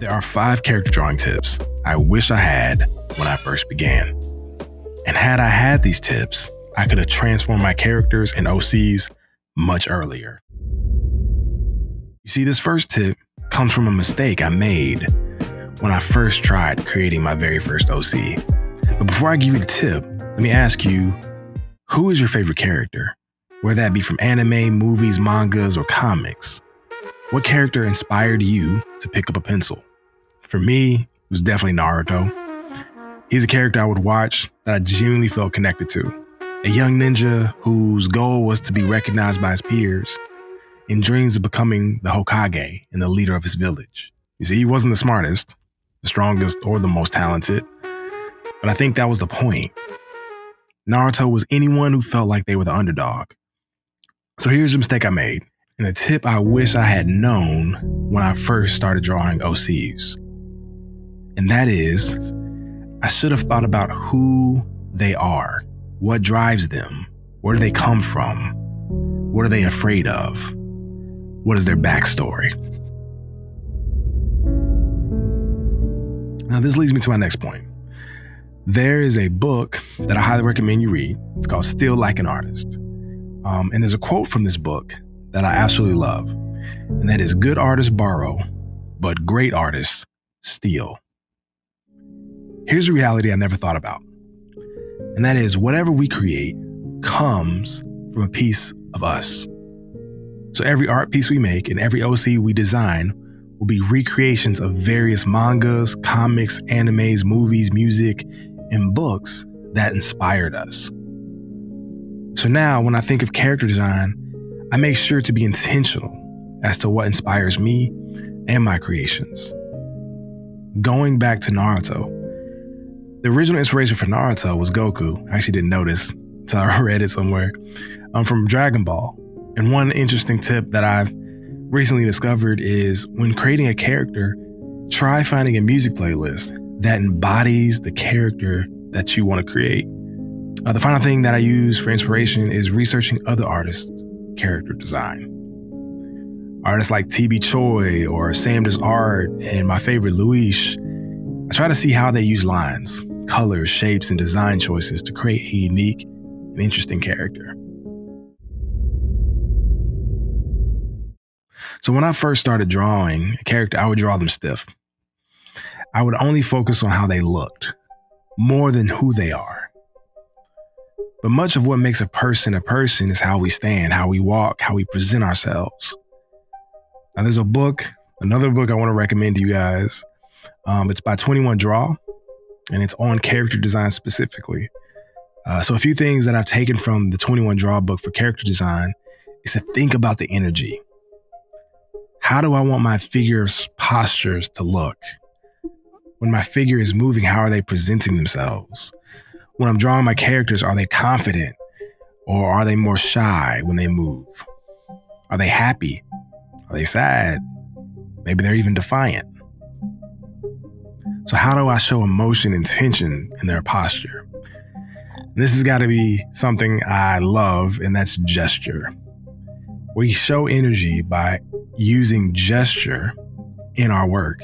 There are 5 character drawing tips I wish I had when I first began. And had I had these tips, I could have transformed my characters and OCs much earlier. You see, this first tip comes from a mistake I made when I first tried creating my very first OC. But before I give you the tip, let me ask you, who is your favorite character? Whether that be from anime, movies, mangas, or comics. What character inspired you to pick up a pencil? For me, it was definitely Naruto. He's a character I would watch that I genuinely felt connected to. A young ninja whose goal was to be recognized by his peers and dreams of becoming the Hokage and the leader of his village. You see, he wasn't the smartest, the strongest, or the most talented, but I think that was the point. Naruto was anyone who felt like they were the underdog. So here's the mistake I made, and the tip I wish I had known when I first started drawing OCs. And that is, I should have thought about who they are, what drives them, where do they come from, what are they afraid of, what is their backstory. Now this leads me to my next point. There is a book that I highly recommend you read. It's called Still Like an Artist. And there's a quote from this book that I absolutely love. And that is, good artists borrow, but great artists steal. Here's a reality I never thought about. And that is, whatever we create comes from a piece of us. So every art piece we make and every OC we design will be recreations of various mangas, comics, animes, movies, music, and books that inspired us. So now when I think of character design, I make sure to be intentional as to what inspires me and my creations. Going back to Naruto, the original inspiration for Naruto was Goku. I actually didn't notice until I read it somewhere, from Dragon Ball. And one interesting tip that I've recently discovered is when creating a character, try finding a music playlist that embodies the character that you want to create. The final thing that I use for inspiration is researching other artists' character design. Artists like T.B. Choi or Sam Does Art and my favorite Luis, I try to see how they use lines, colors, shapes, and design choices to create a unique and interesting character. So when I first started drawing a character, I would draw them stiff. I would only focus on how they looked, more than who they are. But much of what makes a person is how we stand, how we walk, how we present ourselves. Now there's another book I want to recommend to you guys. It's by 21 Draw, and it's on character design specifically. So a few things that I've taken from the 21 Draw book for character design is to think about the energy. How do I want my figure's postures to look? When my figure is moving, how are they presenting themselves? When I'm drawing my characters, are they confident or are they more shy when they move? Are they happy? Are they sad? Maybe they're even defiant. So how do I show emotion and tension in their posture? This has got to be something I love, and that's gesture. We show energy by using gesture in our work.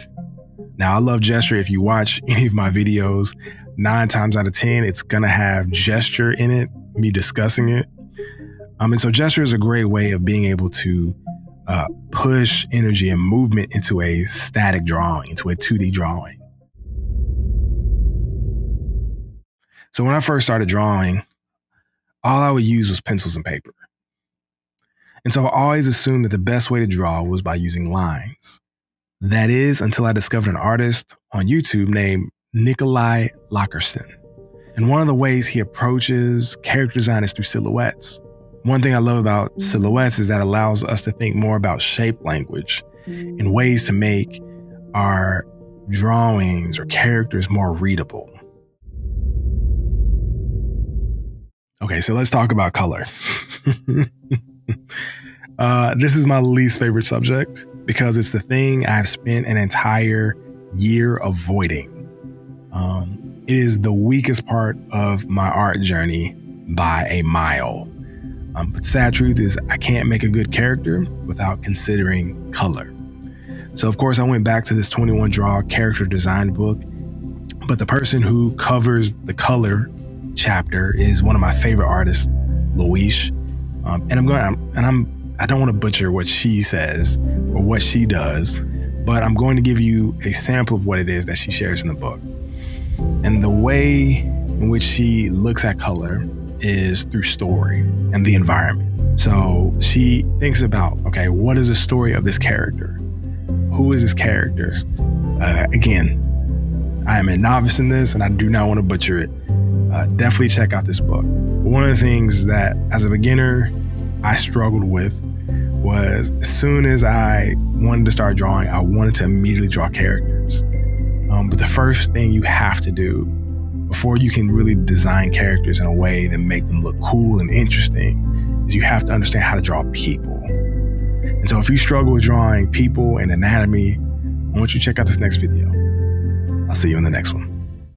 Now, I love gesture. If you watch any of my videos, 9 times out of 10, it's going to have gesture in it, me discussing it. And so gesture is a great way of being able to push energy and movement into a static drawing, into a 2D drawing. So when I first started drawing, all I would use was pencils and paper. And so I always assumed that the best way to draw was by using lines. That is, until I discovered an artist on YouTube named Nikolai Lockerson. And one of the ways he approaches character design is through silhouettes. One thing I love about silhouettes is that it allows us to think more about shape language and ways to make our drawings or characters more readable. Okay, so let's talk about color. This is my least favorite subject because it's the thing I've spent an entire year avoiding. It is the weakest part of my art journey by a mile. But the sad truth is I can't make a good character without considering color. So of course I went back to this 21 Draw character design book, but the person who covers the color chapter is one of my favorite artists, Louise. I don't want to butcher what she says or what she does, but I'm going to give you a sample of what it is that she shares in the book. And the way in which she looks at color is through story and the environment. So she thinks about, okay, what is the story of this character? Who is this character? Again, I am a novice in this and I do not want to butcher it. Definitely check out this book. One of the things that as a beginner I struggled with was as soon as I wanted to start drawing, I wanted to immediately draw characters. But the first thing you have to do before you can really design characters in a way that make them look cool and interesting is you have to understand how to draw people. And so if you struggle with drawing people and anatomy, I want you to check out this next video. I'll see you in the next one.